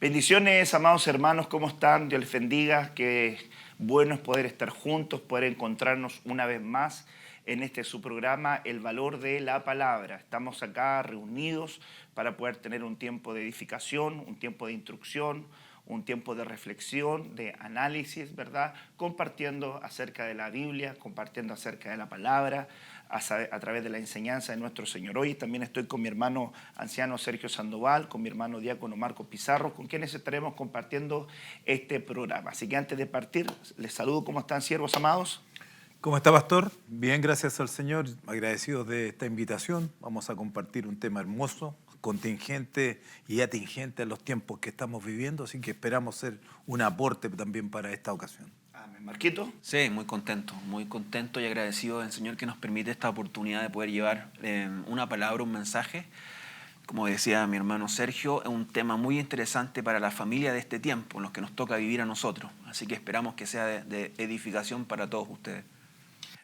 Bendiciones, amados hermanos, ¿cómo están? Dios les bendiga, qué bueno es poder estar juntos, poder encontrarnos una vez más en este su programa, El Valor de la Palabra. Estamos acá reunidos para poder tener un tiempo de edificación, un tiempo de instrucción, un tiempo de reflexión, de análisis, ¿verdad? Compartiendo acerca de la Biblia, compartiendo acerca de la palabra, a través de la enseñanza de nuestro Señor. Hoy también estoy con mi hermano anciano Sergio Sandoval, con mi hermano diácono Marco Pizarro, con quienes estaremos compartiendo este programa. Así que antes de partir, les saludo. ¿Cómo están, siervos amados? ¿Cómo está, pastor? Bien, gracias al Señor, agradecidos de esta invitación. Vamos a compartir un tema hermoso, contingente y atingente a los tiempos que estamos viviendo, así que esperamos ser un aporte también para esta ocasión. Amén. Marquito. Sí, muy contento y agradecido del Señor que nos permite esta oportunidad de poder llevar una palabra, un mensaje. Como decía mi hermano Sergio, es un tema muy interesante para la familia de este tiempo, en los que nos toca vivir a nosotros. Así que esperamos que sea de edificación para todos ustedes.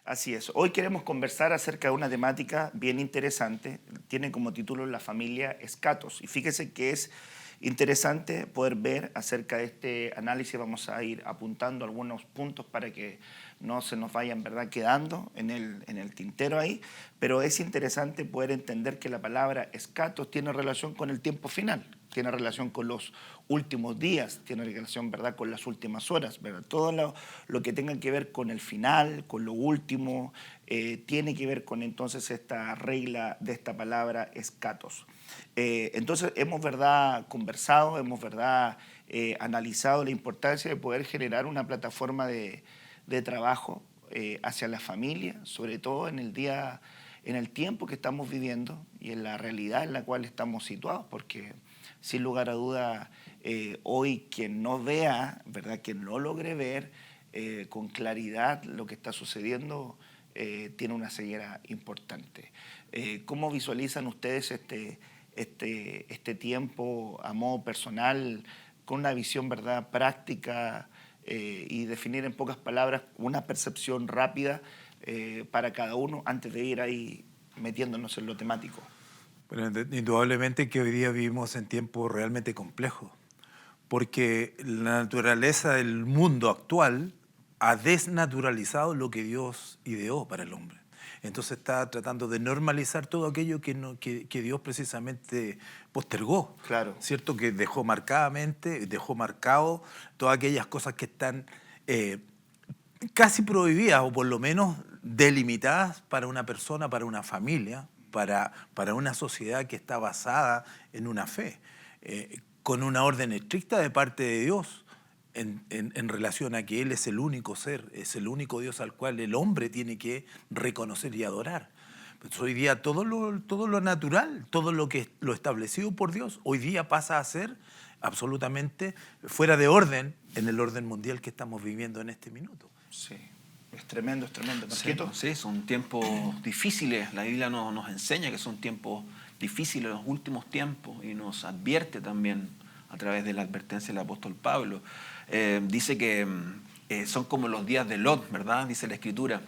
Así es. Hoy queremos conversar acerca de una temática bien interesante. Tiene como título La familia Escatos. Y fíjese que es interesante poder ver acerca de este análisis. Vamos a ir apuntando algunos puntos para que no se nos vayan, ¿verdad?, quedando en el tintero ahí. Pero es interesante poder entender que la palabra escatos tiene relación con el tiempo final, tiene relación con los últimos días, tiene relación, ¿verdad?, con las últimas horas, ¿verdad? Todo lo que tenga que ver con el final, con lo último, tiene que ver con entonces esta regla de esta palabra escatos. Entonces hemos, ¿verdad?, conversado, hemos, ¿verdad?, analizado la importancia de poder generar una plataforma de trabajo hacia la familia, sobre todo en el tiempo que estamos viviendo y en la realidad en la cual estamos situados, porque sin lugar a duda hoy quien no vea, ¿verdad?, quien no logre ver con claridad lo que está sucediendo, tiene una ceguera importante. ¿Cómo visualizan ustedes este tiempo a modo personal, con una visión, ¿verdad?, práctica, y definir en pocas palabras una percepción rápida para cada uno antes de ir ahí metiéndonos en lo temático? Bueno, indudablemente que hoy día vivimos en tiempos realmente complejos, porque la naturaleza del mundo actual ha desnaturalizado lo que Dios ideó para el hombre. Entonces está tratando de normalizar todo aquello que Dios precisamente postergó, Claro. ¿cierto? Que dejó marcado todas aquellas cosas que están casi prohibidas o por lo menos delimitadas para una persona, para una familia, para una sociedad que está basada en una fe, con una orden estricta de parte de Dios en relación a que Él es el único ser, es el único Dios al cual el hombre tiene que reconocer y adorar. Pues hoy día todo lo natural, todo lo establecido por Dios, hoy día pasa a ser absolutamente fuera de orden en el orden mundial que estamos viviendo en este minuto. Sí, es tremendo, Marquito. Sí, son tiempos difíciles. La Biblia nos enseña que son tiempos difíciles, los últimos tiempos, y nos advierte también a través de la advertencia del apóstol Pablo. Dice que son como los días de Lot, ¿verdad? Dice la Escritura.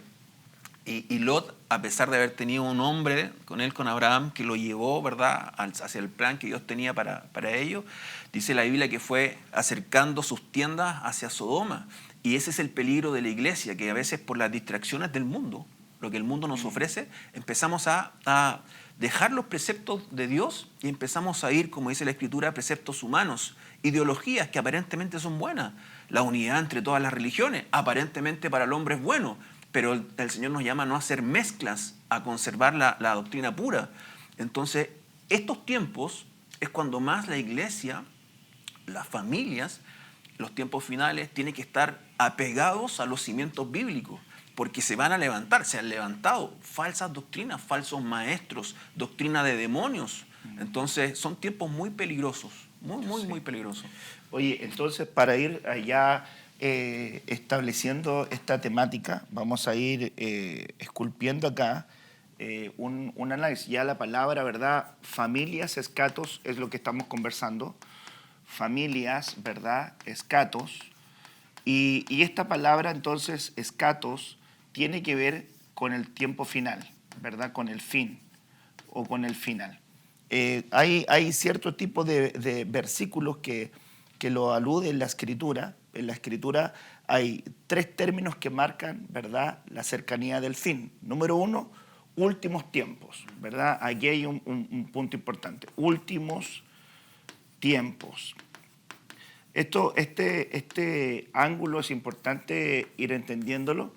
Y Lot, a pesar de haber tenido un hombre con Abraham, que lo llevó, ¿verdad?, hacia el plan que Dios tenía para ellos, dice la Biblia que fue acercando sus tiendas hacia Sodoma. Y ese es el peligro de la iglesia, que a veces por las distracciones del mundo, lo que el mundo nos ofrece, empezamos a dejar los preceptos de Dios y empezamos a ir, como dice la Escritura, a preceptos humanos, ideologías que aparentemente son buenas. La unidad entre todas las religiones, aparentemente para el hombre es bueno, pero el Señor nos llama a no hacer mezclas, a conservar la doctrina pura. Entonces, estos tiempos es cuando más la iglesia, las familias, los tiempos finales, tienen que estar apegados a los cimientos bíblicos, porque se van a levantar, se han levantado falsas doctrinas, falsos maestros, doctrina de demonios. Entonces, son tiempos muy peligrosos, muy peligrosos. Oye, entonces para ir allá estableciendo esta temática, vamos a ir esculpiendo acá un análisis. Ya la palabra, ¿verdad? Familias, escatos, es lo que estamos conversando. Familias, ¿verdad? Escatos. Y esta palabra, entonces, escatos, tiene que ver con el tiempo final, ¿verdad? Con el fin o con el final. Hay cierto tipo de versículos que que lo alude en la Escritura. En la Escritura hay 3 términos que marcan, ¿verdad?, la cercanía del fin. Número 1, últimos tiempos, ¿verdad? Aquí hay un punto importante. Últimos tiempos. Este ángulo es importante ir entendiéndolo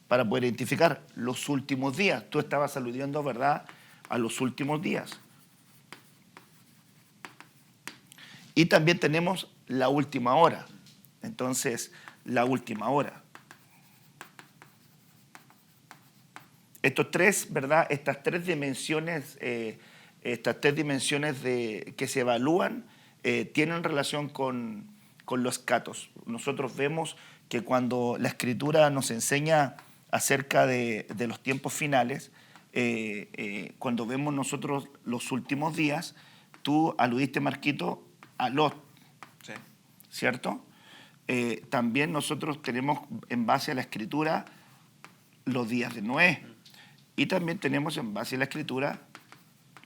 para poder identificar los últimos días. Tú estabas aludiendo, ¿verdad?, a los últimos días. Y también tenemos la última hora. Entonces, la última hora. Estos 3, ¿verdad?, estas 3 dimensiones, que se evalúan tienen relación con los catos. Nosotros vemos que cuando la Escritura nos enseña acerca de los tiempos finales, cuando vemos nosotros los últimos días, tú aludiste, Marquito, a Lot, Sí. ¿cierto? También nosotros tenemos en base a la Escritura los días de Noé y también tenemos en base a la Escritura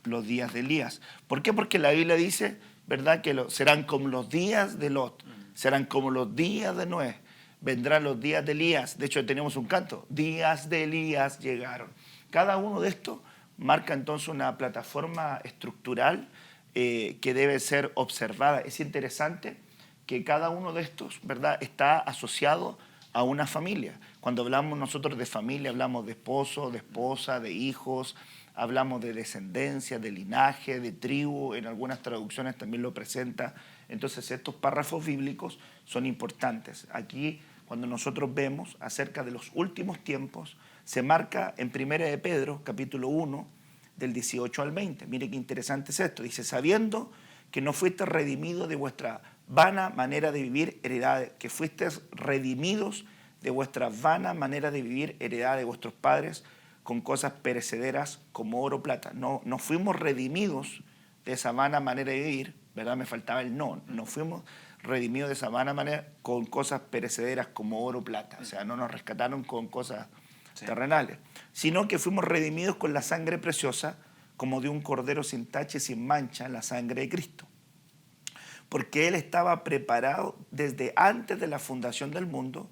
los días de Elías. ¿Por qué? Porque la Biblia dice, ¿verdad?, que serán como los días de Lot, serán como los días de Noé, vendrán los días de Elías. De hecho, tenemos un canto, días de Elías llegaron. Cada uno de estos marca entonces una plataforma estructural que debe ser observada. Es interesante que cada uno de estos, ¿verdad?, está asociado a una familia. Cuando hablamos nosotros de familia, hablamos de esposo, de esposa, de hijos, hablamos de descendencia, de linaje, de tribu, en algunas traducciones también lo presenta. Entonces estos párrafos bíblicos son importantes. Aquí, cuando nosotros vemos acerca de los últimos tiempos, se marca en 1 de Pedro, capítulo 1, del 18 al 20. Mire qué interesante es esto. Dice, sabiendo que no fuiste redimidos de vuestra vana manera de vivir, que fuisteis redimidos de vuestra vana manera de vivir, heredad de vuestros padres, con cosas perecederas como oro o plata. No fuimos redimidos de esa vana manera de vivir, ¿verdad? Me faltaba el no. No fuimos redimidos de esa vana manera con cosas perecederas como oro o plata. O sea, no nos rescataron con cosas terrenales, sino que fuimos redimidos con la sangre preciosa, como de un cordero sin tache y sin mancha, la sangre de Cristo. Porque Él estaba preparado desde antes de la fundación del mundo,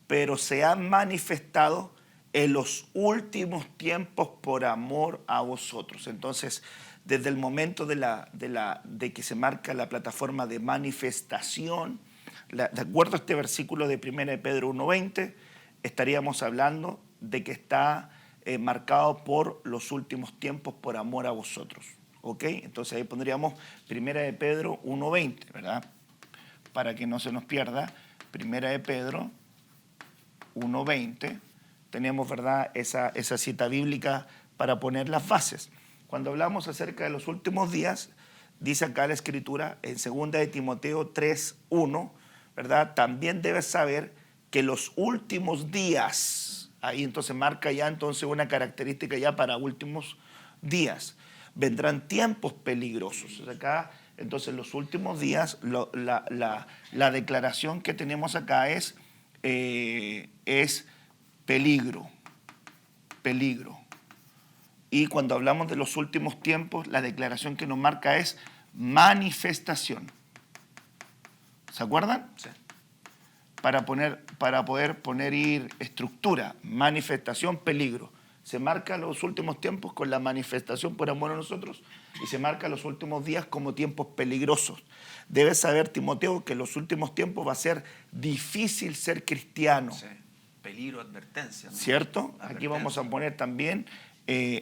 pero se ha manifestado en los últimos tiempos por amor a vosotros. Entonces, desde el momento de que se marca la plataforma de manifestación, de acuerdo a este versículo de 1 de Pedro 1:20, estaríamos hablando de que está marcado por los últimos tiempos por amor a vosotros. ¿Ok? Entonces ahí pondríamos 1 de Pedro 1:20, ¿verdad? Para que no se nos pierda, 1 de Pedro 1:20, tenemos, ¿verdad?, esa cita bíblica para poner las bases. Cuando hablamos acerca de los últimos días, dice acá la Escritura, en 2 de Timoteo 3:1, ¿verdad?, también debes saber que los últimos días, ahí entonces marca ya entonces una característica ya para últimos días, vendrán tiempos peligrosos. Acá, entonces, los últimos días, la declaración que tenemos acá es peligro, peligro. Y cuando hablamos de los últimos tiempos, la declaración que nos marca es manifestación. ¿Se acuerdan? Sí. Para poder poner estructura, manifestación, peligro. Se marca los últimos tiempos con la manifestación por amor a nosotros y se marca los últimos días como tiempos peligrosos. Debes saber, Timoteo, que en los últimos tiempos va a ser difícil ser cristiano. Sí. Peligro, advertencia, ¿no? ¿Cierto? Advertencia. Aquí vamos a poner también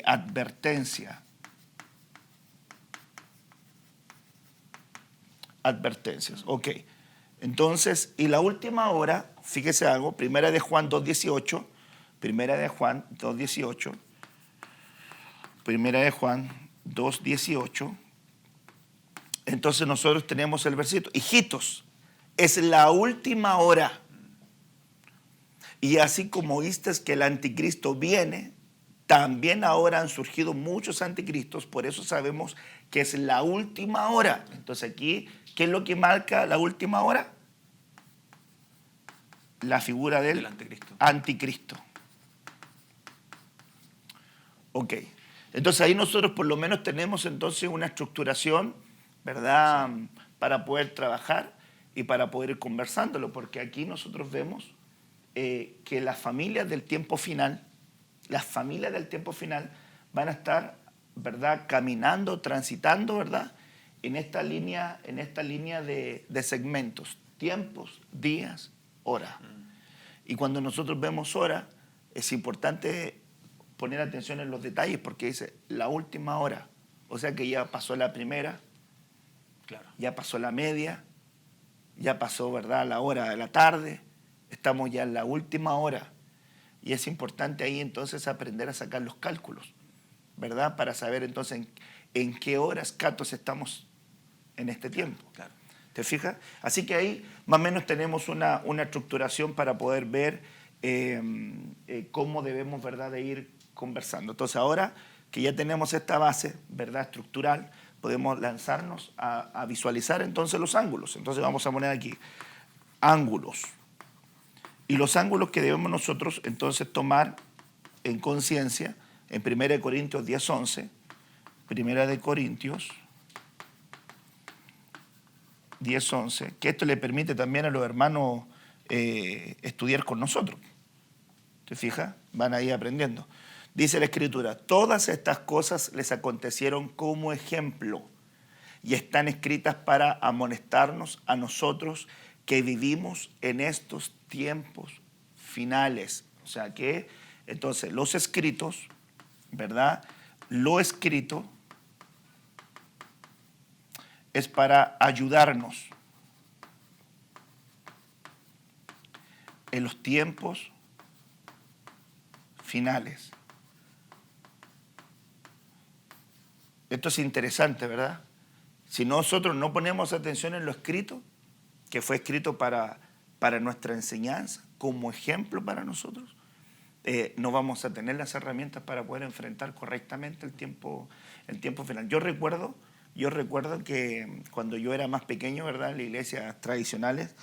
advertencia. Advertencias, ok. Entonces, y la última hora, fíjese algo, 1 de Juan 2:18, 1 de Juan 2:18, 1 de Juan 2:18, entonces nosotros tenemos el versículo, hijitos, es la última hora. Y así como oíste que el anticristo viene, también ahora han surgido muchos anticristos, por eso sabemos que es la última hora. Entonces aquí, ¿qué es lo que marca la última hora? La figura del anticristo. Ok. Entonces ahí nosotros por lo menos tenemos entonces una estructuración, ¿verdad? Sí. Para poder trabajar. y para poder ir conversándolo, porque aquí nosotros vemos que las familias del tiempo final, van a estar, ¿verdad?, caminando, transitando, ¿verdad?, en esta línea de segmentos, tiempos, días, hora. Y cuando nosotros vemos hora, es importante poner atención en los detalles porque dice la última hora. O sea que ya pasó la primera, Claro. ya pasó la media, ya pasó, ¿verdad?, la hora de la tarde, estamos ya en la última hora. Y es importante ahí entonces aprender a sacar los cálculos, ¿verdad?, para saber entonces en qué horas catos estamos en este tiempo. Claro. ¿Te fijas? Así que ahí más o menos tenemos una estructuración para poder ver cómo debemos, ¿verdad?, de ir conversando. Entonces ahora que ya tenemos esta base, ¿verdad?, estructural, podemos lanzarnos a visualizar entonces los ángulos. Entonces vamos a poner aquí ángulos. Y los ángulos que debemos nosotros entonces tomar en conciencia en 1 Corintios 10:11, 1 Corintios 10:11, que esto le permite también a los hermanos estudiar con nosotros. ¿Te fijas? Van ahí aprendiendo. Dice la Escritura, todas estas cosas les acontecieron como ejemplo y están escritas para amonestarnos a nosotros que vivimos en estos tiempos finales. O sea que, entonces, los escritos, ¿verdad? Lo escrito es para ayudarnos en los tiempos finales. Esto es interesante, ¿verdad? Si nosotros no ponemos atención en lo escrito, que fue escrito para nuestra enseñanza, como ejemplo para nosotros, no vamos a tener las herramientas para poder enfrentar correctamente el tiempo final. Yo recuerdo que cuando yo era más pequeño, ¿verdad?, en las iglesias tradicionales,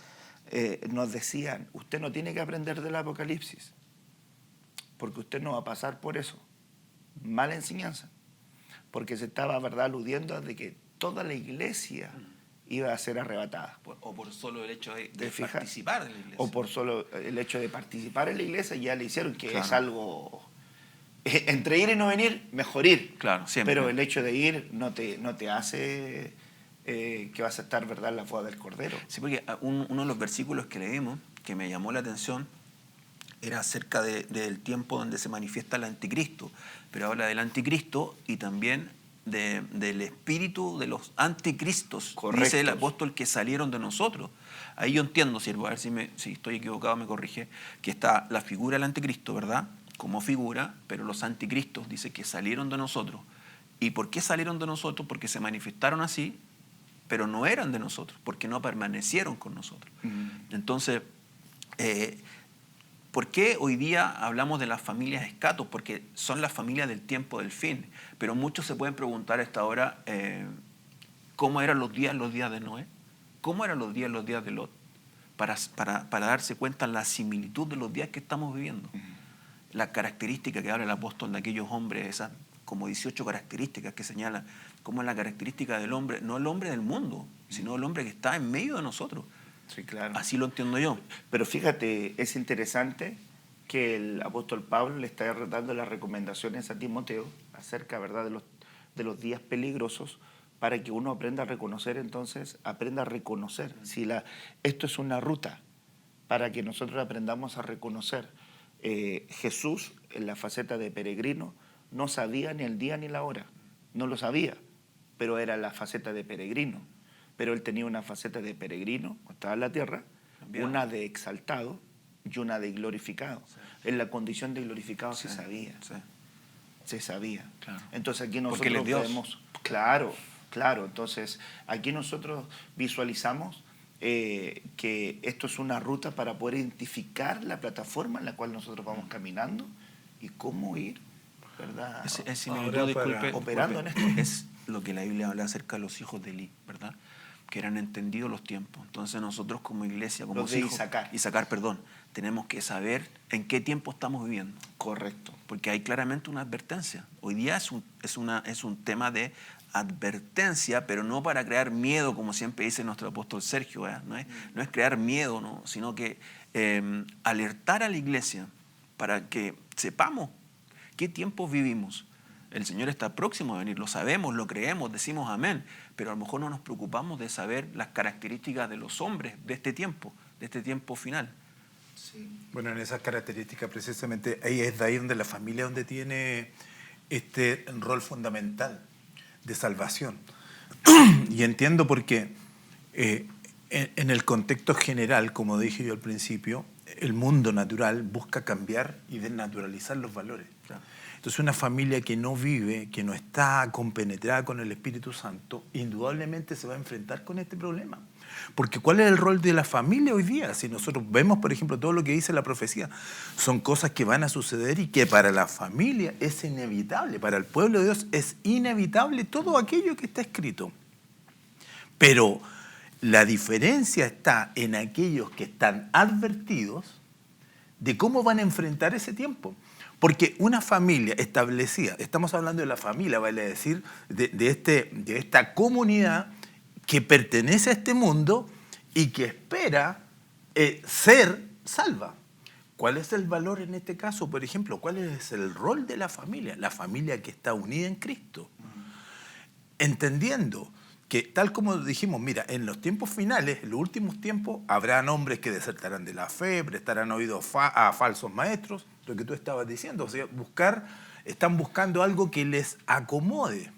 nos decían, usted no tiene que aprender del Apocalipsis, porque usted no va a pasar por eso. Mala enseñanza, porque se estaba, ¿verdad?, aludiendo a de que toda la iglesia iba a ser arrebatada. O por solo el hecho de fijas? participar en la iglesia. O por solo el hecho de participar en la iglesia ya le hicieron que Claro. es algo... Entre ir y no venir, mejor ir. Claro, siempre. Pero el hecho de ir no te hace que vas a estar, ¿verdad?, en la boda del Cordero. Sí, porque uno de los versículos que leímos, que me llamó la atención, era acerca del tiempo donde se manifiesta el anticristo. Pero habla del anticristo y también del espíritu de los anticristos. Correctos. Dice el apóstol que salieron de nosotros. Ahí yo entiendo, siervo, a ver si estoy equivocado, me corrige, que está la figura del anticristo, ¿verdad?, como figura, pero los anticristos dice que salieron de nosotros. ¿Y por qué salieron de nosotros? Porque se manifestaron así, pero no eran de nosotros, porque no permanecieron con nosotros. Entonces, ¿por qué hoy día hablamos de las familias escatos? Porque son las familias del tiempo del fin. Pero muchos se pueden preguntar a esta hora, ¿cómo eran los días de Noé? ¿Cómo eran los días de Lot? Para darse cuenta la similitud de los días que estamos viviendo. La característica que habla el apóstol de aquellos hombres, esas como 18 características que señalan cómo es la característica del hombre, no el hombre del mundo, sino el hombre que está en medio de nosotros. Sí, claro. Así lo entiendo yo. Pero fíjate, es interesante que el apóstol Pablo le está dando las recomendaciones a Timoteo acerca, ¿verdad?, de los días peligrosos, para que uno aprenda a reconocer, entonces, si esto es una ruta para que nosotros aprendamos a reconocer. Jesús, en la faceta de peregrino, no sabía ni el día ni la hora, no lo sabía, pero era la faceta de peregrino. Pero él tenía una faceta de peregrino, cuando estaba en la tierra, Cambiado. una de exaltado y una de glorificado. Sí. En la condición de glorificado se sabía. Sí. Se sabía. Claro. Entonces aquí Porque él es nosotros Dios. podemos... Claro. Entonces aquí nosotros visualizamos que esto es una ruta para poder identificar la plataforma en la cual nosotros vamos caminando y cómo ir, ¿verdad? Operando en esto. Es lo que la Biblia habla acerca de los hijos de Eli, ¿verdad? Que eran entendidos los tiempos. Entonces nosotros como iglesia, como los de hijos, Isaacar, tenemos que saber en qué tiempo estamos viviendo. Correcto. Porque hay claramente una advertencia. Hoy día es un tema de advertencia, pero no para crear miedo, como siempre dice nuestro apóstol Sergio, ¿verdad? No es crear miedo, ¿no? Sino que alertar a la iglesia para que sepamos qué tiempos vivimos. El Señor está próximo a venir, lo sabemos, lo creemos, decimos amén, pero a lo mejor no nos preocupamos de saber las características de los hombres de este tiempo final. Sí. Bueno, en esas características precisamente ahí es de ahí donde la familia donde tiene este rol fundamental de salvación. Y entiendo porque en el contexto general, como dije yo al principio, el mundo natural busca cambiar y desnaturalizar los valores. Claro. Entonces una familia que no vive, que no está compenetrada con el Espíritu Santo, indudablemente se va a enfrentar con este problema. Porque ¿cuál es el rol de la familia hoy día? Si nosotros vemos, por ejemplo, todo lo que dice la profecía, son cosas que van a suceder y que para la familia es inevitable, para el pueblo de Dios es inevitable todo aquello que está escrito. Pero la diferencia está en aquellos que están advertidos de cómo van a enfrentar ese tiempo. Porque una familia establecida, estamos hablando de la familia, vale decir, de esta comunidad que pertenece a este mundo y que espera ser salva. ¿Cuál es el valor en este caso? Por ejemplo, ¿cuál es el rol de la familia? La familia que está unida en Cristo. Entendiendo que, tal como dijimos, mira, en los tiempos finales, en los últimos tiempos, habrán hombres que desertarán de la fe, prestarán oídos a falsos maestros, lo que tú estabas diciendo, o sea, están buscando algo que les acomode.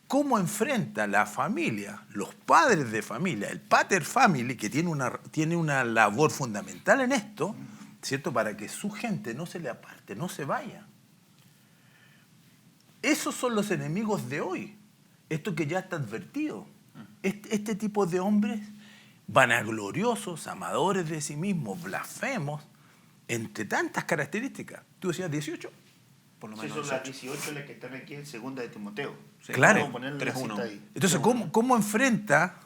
¿Cómo enfrenta la familia, los padres de familia, el pater family, que tiene una labor fundamental en esto, ¿cierto? Para que su gente no se le aparte, no se vaya? Esos son los enemigos de hoy. Esto que ya está advertido. Este tipo de hombres vanagloriosos, amadores de sí mismos, blasfemos, entre tantas características. ¿Tú decías 18? Por lo Sí, menos son las 18. 18 las que están aquí en segunda de Timoteo. Sí, claro. Vamos a poner la 3:1. cita ahí. Entonces, ¿cómo enfrenta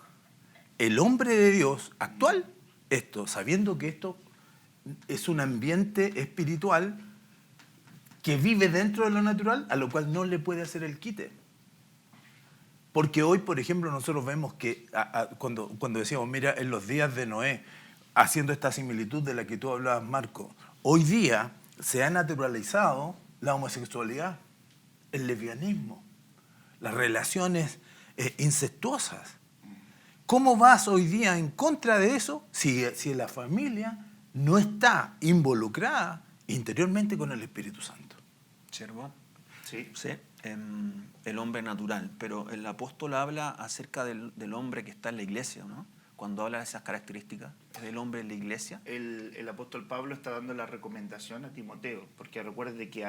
el hombre de Dios actual esto, sabiendo que esto es un ambiente espiritual que vive dentro de lo natural, a lo cual no le puede hacer el quite? Porque hoy, por ejemplo, nosotros vemos que cuando decíamos, mira, en los días de Noé, haciendo esta similitud de la que tú hablabas, Marco, hoy día se ha naturalizado la homosexualidad, el lesbianismo, las relaciones incestuosas. ¿Cómo vas hoy día en contra de eso si la familia no está involucrada interiormente con el Espíritu Santo? ¿Siervo? Sí. Sí, el hombre natural, pero el apóstol habla acerca del hombre que está en la iglesia, ¿no? Cuando habla de esas características, ¿es del hombre en la iglesia? El apóstol Pablo está dando la recomendación a Timoteo, porque recuerde que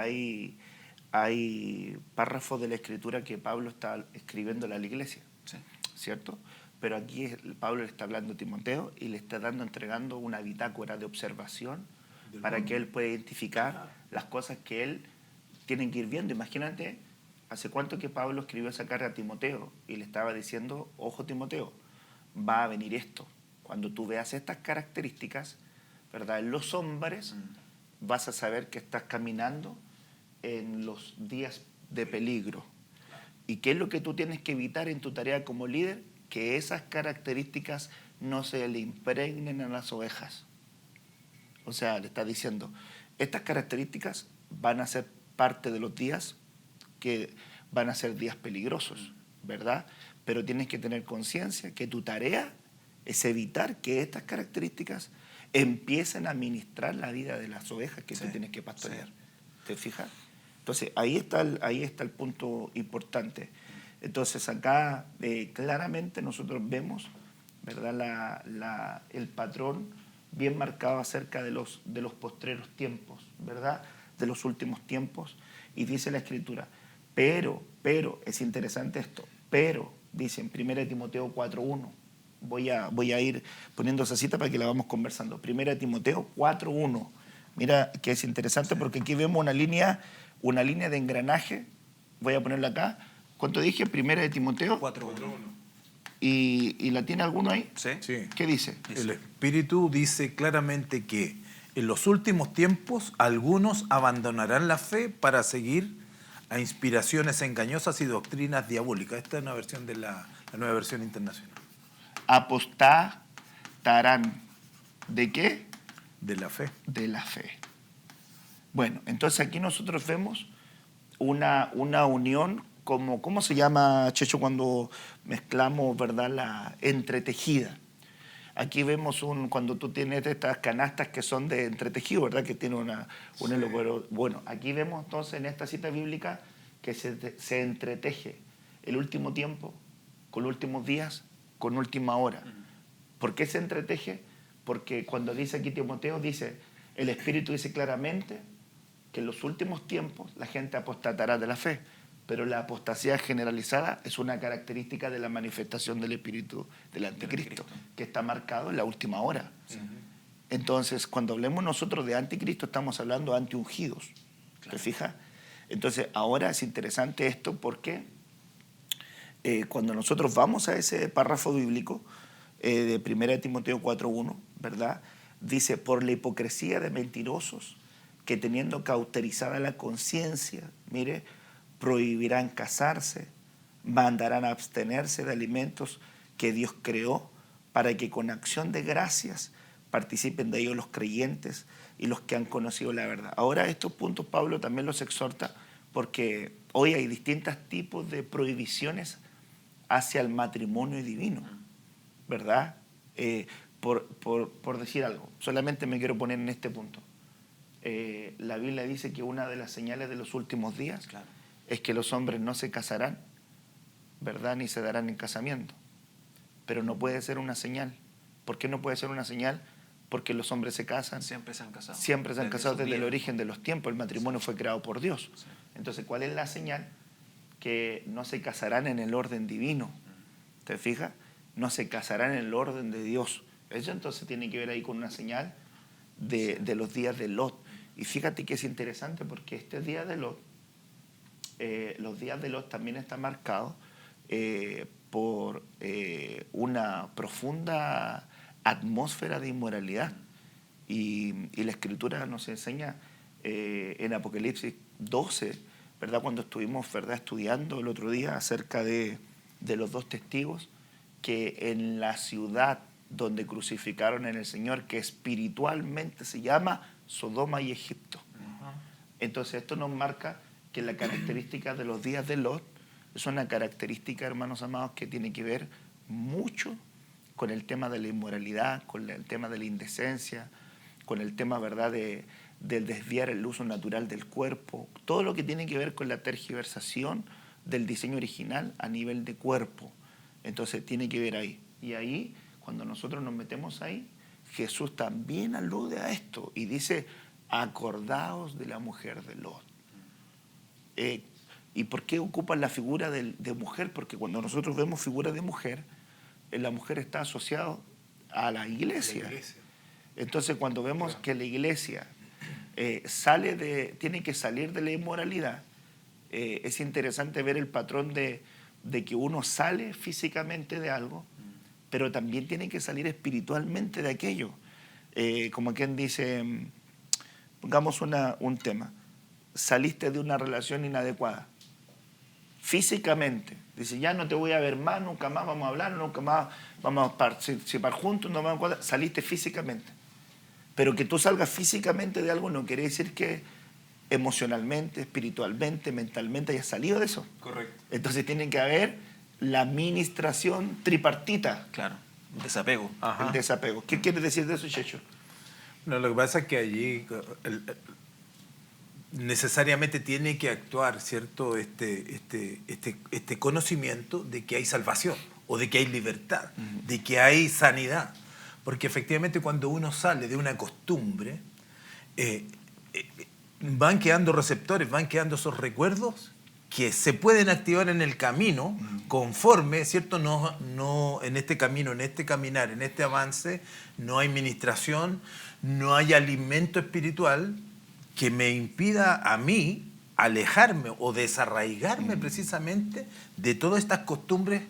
hay párrafos de la Escritura que Pablo está escribiendo a la iglesia, Sí. ¿cierto? Pero aquí Pablo le está hablando a Timoteo y le está entregando una bitácora de observación para que él pueda identificar las cosas que él tiene que ir viendo. Imagínate, ¿hace cuánto que Pablo escribió esa carta a Timoteo y le estaba diciendo, ojo Timoteo, va a venir esto? Cuando tú veas estas características, ¿verdad? En los hombres vas a saber que estás caminando en los días de peligro. ¿Y qué es lo que tú tienes que evitar en tu tarea como líder? Que esas características no se le impregnen a las ovejas. O sea, le está diciendo, estas características van a ser parte de los días que van a ser días peligrosos, ¿verdad? Pero tienes que tener conciencia que tu tarea es evitar que estas características empiecen a ministrar la vida de las ovejas que tú tienes que pastorear. Sí. ¿Te fijas? Entonces, ahí está el punto importante. Entonces, acá claramente nosotros vemos, ¿verdad? El patrón bien marcado acerca de los postreros tiempos, ¿verdad? De los últimos tiempos. Y dice la Escritura, pero, es interesante esto, pero, dice en 1 Timoteo 4:1, voy a ir poniendo esa cita para que la vamos conversando. 1 Timoteo 4:1. Mira que es interesante porque aquí vemos una línea de engranaje. Voy a ponerla acá. ¿Cuánto dije? 1 Timoteo 4:1. ¿Y la tiene alguno ahí? Sí. Sí. ¿Qué dice? El Espíritu dice claramente que en los últimos tiempos algunos abandonarán la fe para seguir a inspiraciones engañosas y doctrinas diabólicas. Esta es una versión de la Nueva Versión Internacional. Apostatarán. ¿De qué? De la fe. De la fe. Bueno, entonces aquí nosotros vemos una unión como, ¿cómo se llama, Checho, cuando mezclamos, verdad, la entretejida? Aquí vemos cuando tú tienes estas canastas que son de entretejido, ¿verdad? Que tiene un elogio. Bueno, aquí vemos entonces en esta cita bíblica que se entreteje el último tiempo con los últimos días, con última hora. ¿Por qué se entreteje? Porque cuando dice aquí Timoteo, dice, el Espíritu dice claramente que en los últimos tiempos la gente apostatará de la fe, pero la apostasía generalizada es una característica de la manifestación del Espíritu del Anticristo, que está marcado en la última hora. Entonces, cuando hablemos nosotros de Anticristo, estamos hablando de antiungidos. ¿Te fijas? Entonces, ahora es interesante esto porque cuando nosotros vamos a ese párrafo bíblico de 1 Timoteo 4:1, ¿verdad? Dice, por la hipocresía de mentirosos que teniendo cauterizada la conciencia, mire, prohibirán casarse, mandarán a abstenerse de alimentos que Dios creó para que con acción de gracias participen de ellos los creyentes y los que han conocido la verdad. Ahora estos puntos Pablo también los exhorta porque hoy hay distintos tipos de prohibiciones hacia el matrimonio divino, ¿verdad? Por decir algo, solamente me quiero poner en este punto. La Biblia dice que una de las señales de los últimos días es que los hombres no se casarán, ¿verdad? Ni se darán en casamiento. Pero no puede ser una señal. ¿Por qué no puede ser una señal? Porque los hombres se casan. Siempre se han casado. Siempre se han casado desde el origen de los tiempos. El matrimonio fue creado por Dios. Sí. Entonces, ¿cuál es la señal? Que no se casarán en el orden divino. ¿Te fijas? No se casarán en el orden de Dios. Eso entonces tiene que ver ahí con una señal de los días de Lot. Y fíjate que es interesante porque este día de Lot, los días de Lot también están marcados por una profunda atmósfera de inmoralidad. Y la Escritura nos enseña en Apocalipsis 12, ¿verdad? Cuando estuvimos, ¿verdad?, estudiando el otro día acerca de los dos testigos, que en la ciudad donde crucificaron en el Señor, que espiritualmente se llama Sodoma y Egipto. Entonces esto nos marca que la característica de los días de Lot es una característica, hermanos amados, que tiene que ver mucho con el tema de la inmoralidad, con el tema de la indecencia, con el tema, ¿verdad?, del desviar el uso natural del cuerpo, todo lo que tiene que ver con la tergiversación del diseño original a nivel de cuerpo. Entonces tiene que ver ahí. Y ahí, cuando nosotros nos metemos ahí, Jesús también alude a esto y dice, acordaos de la mujer de Lot. ¿Y por qué ocupan la figura de mujer? Porque cuando nosotros vemos figura de mujer, la mujer está asociada a la iglesia. Entonces, cuando vemos que la iglesia tiene que salir de la inmoralidad, es interesante ver el patrón de que uno sale físicamente de algo, pero también tiene que salir espiritualmente de aquello. Como quien dice, pongamos un tema, saliste de una relación inadecuada, físicamente, dice, ya no te voy a ver más, nunca más vamos a hablar, nunca más vamos a participar juntos, no vamos a... saliste físicamente. Pero que tú salgas físicamente de algo no quiere decir que emocionalmente, espiritualmente, mentalmente hayas salido de eso. Correcto. Entonces tiene que haber la administración tripartita. Claro, un desapego. El desapego. ¿Qué quieres decir de eso, Checho? No, lo que pasa es que allí necesariamente tiene que actuar, ¿cierto?, este conocimiento de que hay salvación o de que hay libertad, de que hay sanidad. Porque efectivamente cuando uno sale de una costumbre, van quedando receptores, van quedando esos recuerdos que se pueden activar en el camino conforme, ¿cierto? No en este camino, en este caminar, en este avance, no hay ministración, no hay alimento espiritual que me impida a mí alejarme o desarraigarme precisamente de todas estas costumbres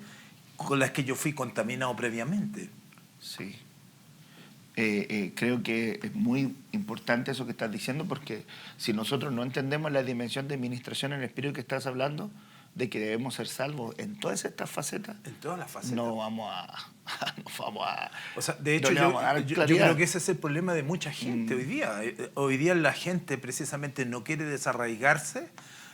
con las que yo fui contaminado previamente. Sí. Creo que es muy importante eso que estás diciendo, porque si nosotros no entendemos la dimensión de administración en el espíritu que estás hablando, de que debemos ser salvos en todas estas facetas, En todas las facetas. no vamos a, no vamos a, O sea, de hecho, no le vamos a dar yo claridad. creo que ese es el problema de mucha gente hoy día. Hoy día la gente precisamente no quiere desarraigarse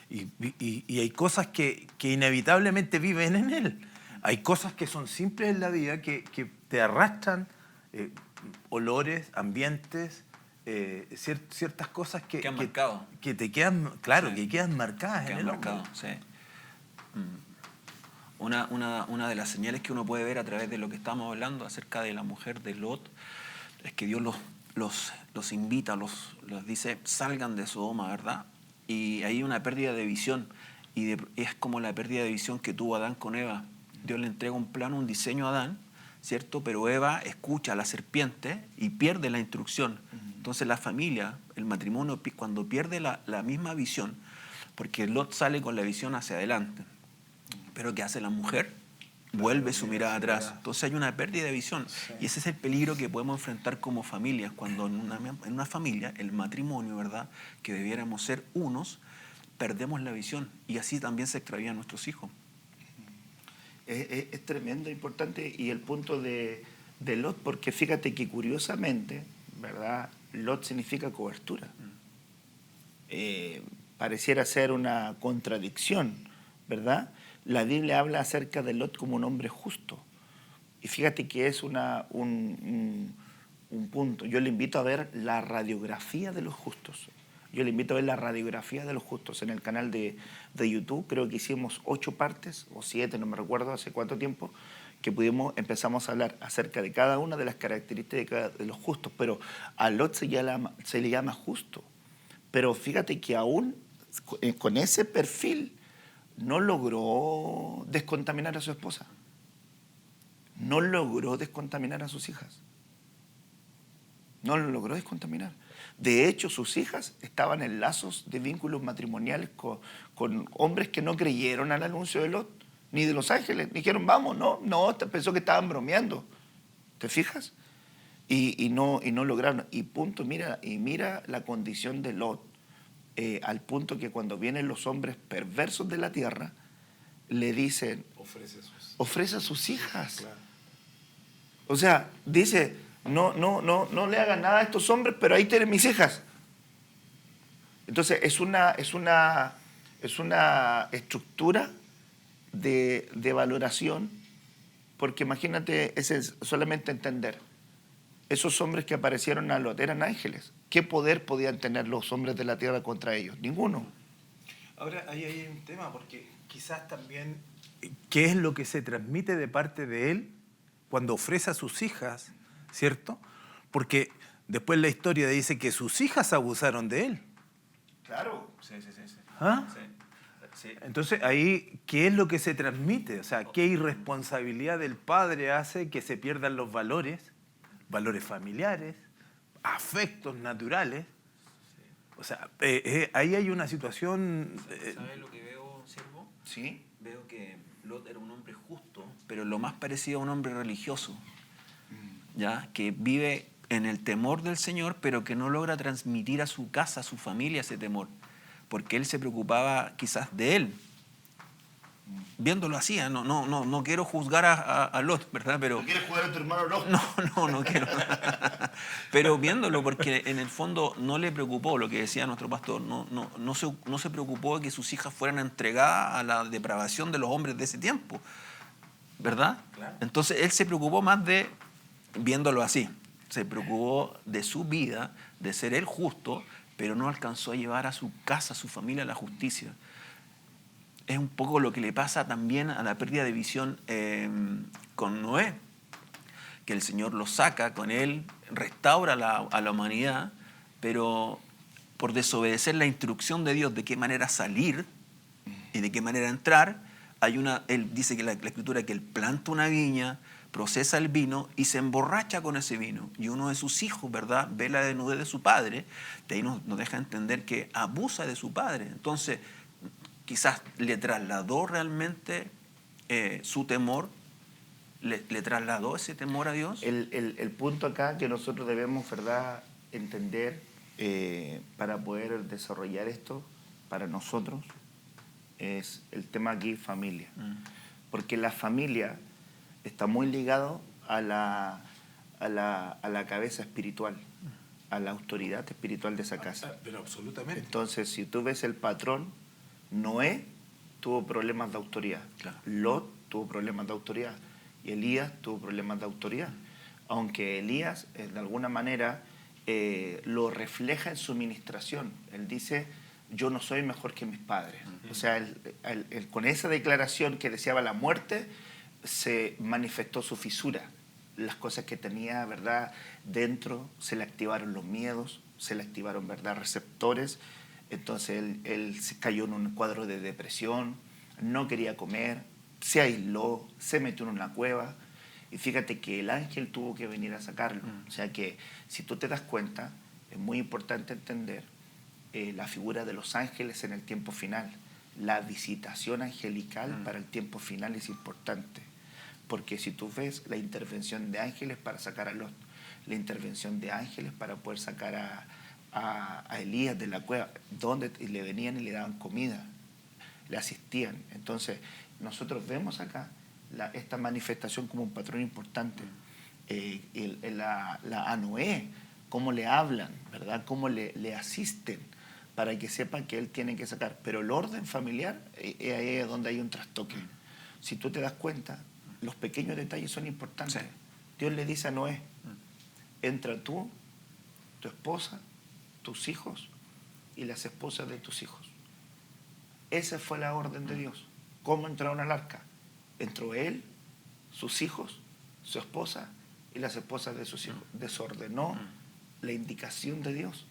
y hay cosas que inevitablemente viven en él. Hay cosas que son simples en la vida que te arrastran olores, ambientes, ciertas cosas que han marcado. que te quedan, claro, Sí. que quedan marcadas Que en han el hombre. marcado, sí. Una de las señales que uno puede ver a través de lo que estamos hablando acerca de la mujer de Lot es que Dios los invita, los dice, salgan de Sodoma, ¿verdad? Y hay una pérdida de visión, es como la pérdida de visión que tuvo Adán con Eva. Dios le entrega un plano, un diseño a Adán, ¿cierto? Pero Eva escucha a la serpiente y pierde la instrucción. Entonces la familia, el matrimonio, cuando pierde la misma visión, porque Lot sale con la visión hacia adelante, pero ¿qué hace la mujer? Vuelve su mirada atrás. Entonces hay una pérdida de visión. Sí. Y ese es el peligro que podemos enfrentar como familias, cuando en una familia, el matrimonio, ¿verdad?, que debiéramos ser unos, perdemos la visión. Y así también se extravían nuestros hijos. Es tremendo, importante, y el punto de Lot, porque fíjate que curiosamente, ¿verdad? Lot significa cobertura. Pareciera ser una contradicción, ¿verdad? La Biblia habla acerca de Lot como un hombre justo. Y fíjate que es un punto. Yo le invito a ver la radiografía de los justos. Yo le invito a ver la radiografía de los justos en el canal de YouTube. Creo que hicimos 8 partes, o 7, no me recuerdo hace cuánto tiempo, que empezamos a hablar acerca de cada una de las características de los justos. Pero a Lot se le llama justo. Pero fíjate que aún con ese perfil no logró descontaminar a su esposa. No logró descontaminar a sus hijas. No lo logró descontaminar. De hecho, sus hijas estaban en lazos de vínculos matrimoniales con hombres que no creyeron al anuncio de Lot, ni de los ángeles. Dijeron, vamos, no, pensó que estaban bromeando. ¿Te fijas? Y no lograron. Y mira la condición de Lot, al punto que cuando vienen los hombres perversos de la tierra, le dicen, ofrece a sus hijas. Claro. O sea, dice, no le hagan nada a estos hombres, pero ahí tienen mis hijas. Entonces es una estructura de valoración, porque imagínate, es solamente entender. Esos hombres que aparecieron a Lot eran ángeles. ¿Qué poder podían tener los hombres de la tierra contra ellos? Ninguno. Ahora, ahí hay un tema, porque quizás también, ¿qué es lo que se transmite de parte de él cuando ofrece a sus hijas, ¿cierto? Porque después la historia dice que sus hijas abusaron de él. Claro. Sí. ¿Ah? Sí. Entonces, ahí, ¿qué es lo que se transmite? O sea, ¿qué irresponsabilidad del padre hace que se pierdan los valores familiares, afectos naturales? O sea, ahí hay una situación... ¿Sabes lo que veo, siervo? Sí. Veo que Lot era un hombre justo, pero lo más parecido a un hombre religioso, ¿ya? Que vive en el temor del Señor, pero que no logra transmitir a su casa, a su familia, ese temor, porque él se preocupaba quizás de él. Viéndolo así, no quiero juzgar a Lot, ¿verdad? Pero, ¿No quieres jugar a tu hermano Lot? no quiero. Pero viéndolo, porque en el fondo no le preocupó lo que decía nuestro pastor, no se preocupó de que sus hijas fueran entregadas a la depravación de los hombres de ese tiempo, ¿verdad? Claro. Entonces él se preocupó más de, viéndolo así, se preocupó de su vida, de ser él justo, pero no alcanzó a llevar a su casa, a su familia, a la justicia. Es un poco lo que le pasa también a la pérdida de visión con Noé, que el Señor lo saca con él, restaura a la humanidad, pero por desobedecer la instrucción de Dios de qué manera salir y de qué manera entrar, él dice que la Escritura que él planta una viña, procesa el vino y se emborracha con ese vino. Y uno de sus hijos, ¿verdad?, ve la desnudez de su padre, de ahí nos deja entender que abusa de su padre. Entonces, quizás le trasladó realmente su temor le trasladó ese temor a Dios? El punto acá que nosotros debemos, ¿verdad?, entender para poder desarrollar esto para nosotros es el tema aquí familia. Porque la familia está muy ligado a la cabeza espiritual, a la autoridad espiritual de esa casa. Pero absolutamente. Entonces, si tú ves el patrón, Noé tuvo problemas de autoridad, Claro. Lot tuvo problemas de autoridad y Elías tuvo problemas de autoridad. Aunque Elías, de alguna manera, lo refleja en su ministración. Él dice, yo no soy mejor que mis padres. O sea, con esa declaración que deseaba la muerte, se manifestó su fisura. Las cosas que tenía, ¿verdad?, dentro, se le activaron los miedos, se le activaron, ¿verdad?, receptores. Entonces él se cayó en un cuadro de depresión, no quería comer, se aisló, se metió en una cueva. Y fíjate que el ángel tuvo que venir a sacarlo. O sea que, si tú te das cuenta, es muy importante entender la figura de los ángeles en el tiempo final. La visitación angelical para el tiempo final es importante. Porque si tú ves la intervención de ángeles para sacar a Lot, la intervención de ángeles para poder sacar a Elías de la cueva, donde le venían y le daban comida, le asistían. Entonces, nosotros vemos acá esta manifestación como un patrón importante. A Noé, cómo le hablan, ¿verdad?, cómo le asisten para que sepan que él tiene que sacar. Pero el orden familiar ahí es donde hay un trastoque. Si tú te das cuenta, los pequeños detalles son importantes. Sí. Dios le dice a Noé, entra tú, tu esposa, tus hijos y las esposas de tus hijos. Esa fue la orden de Dios. ¿Cómo entraron al arca? Entró él, sus hijos, su esposa y las esposas de sus hijos. Desordenó la indicación de Dios.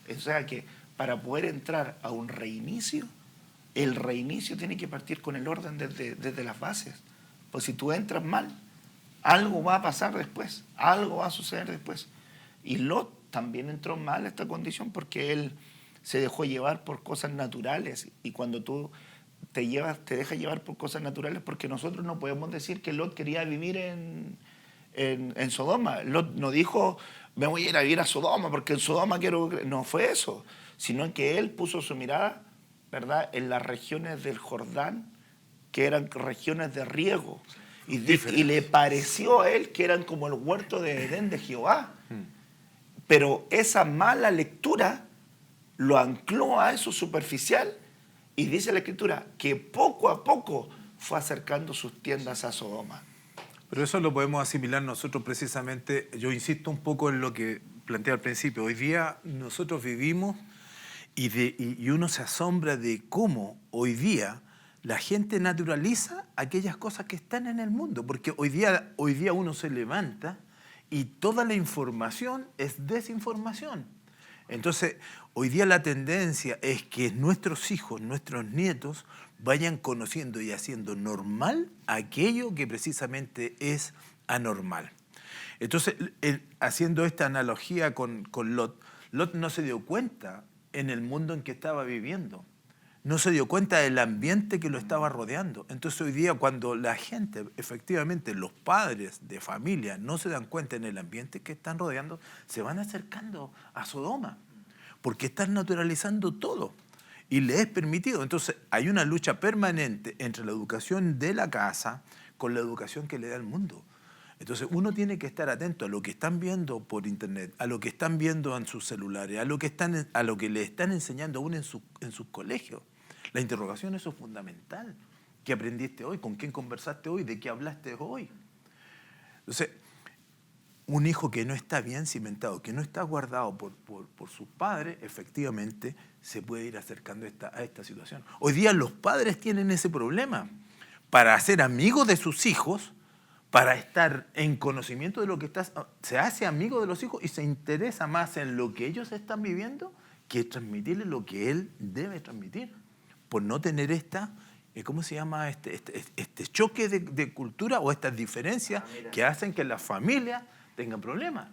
O sea que para poder entrar a un reinicio, el reinicio tiene que partir con el orden desde las bases. Pues si tú entras mal, algo va a pasar después, algo va a suceder después. Y Lot también entró mal a esta condición porque él se dejó llevar por cosas naturales. Y cuando tú te dejas llevar por cosas naturales, porque nosotros no podemos decir que Lot quería vivir en Sodoma. Lot no dijo, me voy a ir a vivir a Sodoma porque en Sodoma quiero... No fue eso, sino que él puso su mirada, ¿verdad?, en las regiones del Jordán, que eran regiones de riego. Y le pareció a él que eran como el huerto de Edén de Jehová. Pero esa mala lectura lo ancló a eso superficial. Y dice la Escritura que poco a poco fue acercando sus tiendas a Sodoma. Pero eso lo podemos asimilar nosotros precisamente. Yo insisto un poco en lo que planteé al principio. Hoy día nosotros vivimos y uno se asombra de cómo hoy día la gente naturaliza aquellas cosas que están en el mundo. Porque hoy día uno se levanta y toda la información es desinformación. Entonces, hoy día la tendencia es que nuestros hijos, nuestros nietos, vayan conociendo y haciendo normal aquello que precisamente es anormal. Entonces, haciendo esta analogía con Lot, Lot no se dio cuenta en el mundo en que estaba viviendo. No se dio cuenta del ambiente que lo estaba rodeando. Entonces hoy día cuando la gente, efectivamente los padres de familia no se dan cuenta en el ambiente que están rodeando, se van acercando a Sodoma, porque están naturalizando todo y les es permitido. Entonces hay una lucha permanente entre la educación de la casa con la educación que le da el mundo. Entonces uno tiene que estar atento a lo que están viendo por internet, a lo que están viendo en sus celulares, a lo que le están enseñando aún en sus colegios. La interrogación, eso es fundamental. ¿Qué aprendiste hoy? ¿Con quién conversaste hoy? ¿De qué hablaste hoy? Entonces, un hijo que no está bien cimentado, que no está guardado por sus padres, efectivamente se puede ir acercando a esta situación. Hoy día los padres tienen ese problema. Para ser amigos de sus hijos, para estar en conocimiento de lo que se hace amigo de los hijos y se interesa más en lo que ellos están viviendo que transmitirle lo que él debe transmitir. Por no tener ¿cómo se llama? Este choque de cultura o estas diferencias que hacen que las familias tengan problemas.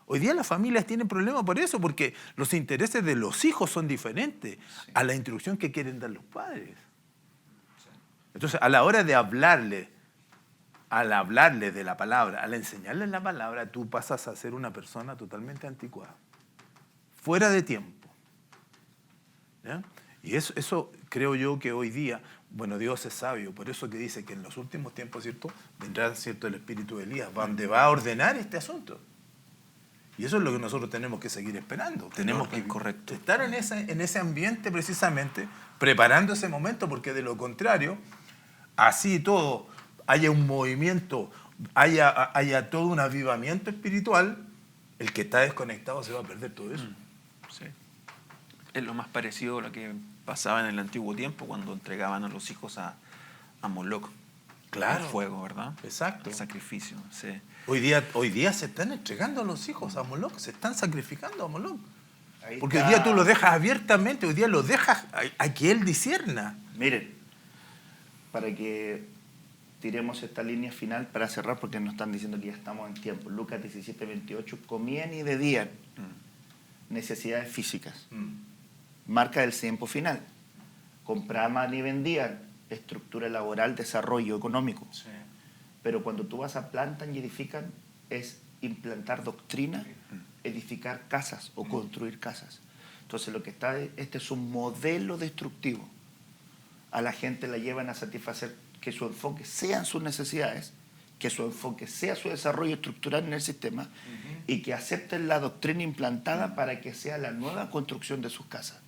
Hoy día las familias tienen problemas por eso, porque los intereses de los hijos son diferentes a la instrucción que quieren dar los padres. Entonces, a la hora de hablarle al hablarles de la palabra, al enseñarles la palabra, tú pasas a ser una persona totalmente anticuada, fuera de tiempo. ¿Ya? Y eso creo yo que hoy día, bueno, Dios es sabio, por eso que dice que en los últimos tiempos, ¿cierto?, vendrá, ¿cierto?, el espíritu de Elías, donde va a ordenar este asunto. Y eso es lo que nosotros tenemos que seguir esperando. Tenemos que estar en ese ambiente precisamente, preparando ese momento, porque de lo contrario, así todo, haya un movimiento, haya todo un avivamiento espiritual, el que está desconectado se va a perder todo eso. Sí. Es lo más parecido a lo que pasaba en el antiguo tiempo, cuando entregaban a los hijos a Moloch. Claro. El fuego, ¿verdad? Exacto. El sacrificio, sí. Hoy día se están entregando a los hijos a Moloch, se están sacrificando a Moloch. Porque hoy día tú lo dejas abiertamente, hoy día lo dejas a que él discierna. Miren, para que tiremos esta línea final para cerrar, porque nos están diciendo que ya estamos en tiempo. Lucas 17:28, comían y bebían. Necesidades físicas. Marca del tiempo final. Compraban y vendían. Estructura laboral, desarrollo económico. Sí. Pero cuando tú vas a plantan y edifican, es implantar doctrina, edificar casas o construir casas. Entonces lo que está, este es un modelo destructivo. A la gente la llevan a satisfacer que su enfoque sean sus necesidades, que su enfoque sea su desarrollo estructural en el sistema y que acepten la doctrina implantada para que sea la nueva construcción de sus casas.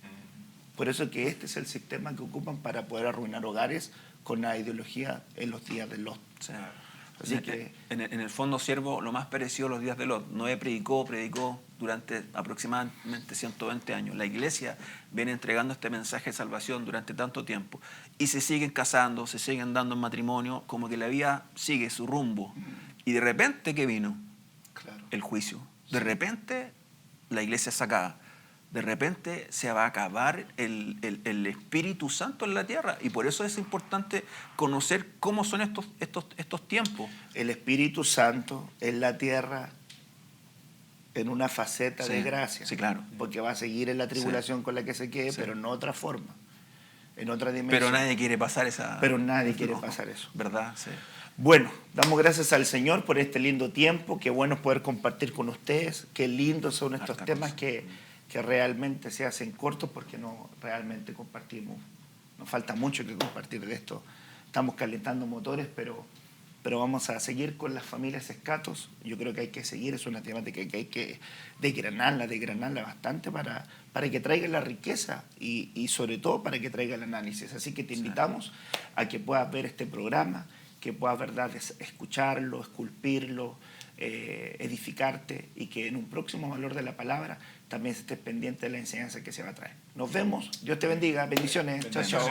Por eso que este es el sistema que ocupan para poder arruinar hogares con la ideología en los días de Lot. Sí. Así que, en el fondo, siervo, lo más parecido a los días de Lot. Noé predicó durante aproximadamente 120 años. La iglesia viene entregando este mensaje de salvación durante tanto tiempo y se siguen casando, se siguen dando en matrimonio, como que la vida sigue su rumbo. Y de repente, ¿qué vino? claro. El juicio. De repente, la iglesia es sacada. De repente se va a acabar el Espíritu Santo en la tierra. Y por eso es importante conocer cómo son estos tiempos. El Espíritu Santo en la tierra en una faceta Sí, de gracia. sí, claro. Porque va a seguir en la tribulación con la que se quede, Sí. pero en otra forma, en otra dimensión. Pero nadie quiere pasar esa... Pero nadie quiere pasar eso. ¿Verdad? Sí. Bueno, damos gracias al Señor por este lindo tiempo. Qué bueno poder compartir con ustedes. Qué lindos son estos temas que realmente se hacen cortos porque no realmente compartimos. Nos falta mucho que compartir de esto. Estamos calentando motores, pero vamos a seguir con las familias Escatos. Yo creo que hay que seguir, es una temática que hay que desgranarla bastante para que traiga la riqueza y sobre todo para que traiga el análisis. Así que te invitamos a que puedas ver este programa, que puedas, ¿verdad?, escucharlo, esculpirlo, edificarte y que en un próximo valor de la palabra también estés pendiente de la enseñanza que se va a traer. Nos vemos. Dios te bendiga. Bendiciones. Chao, chao.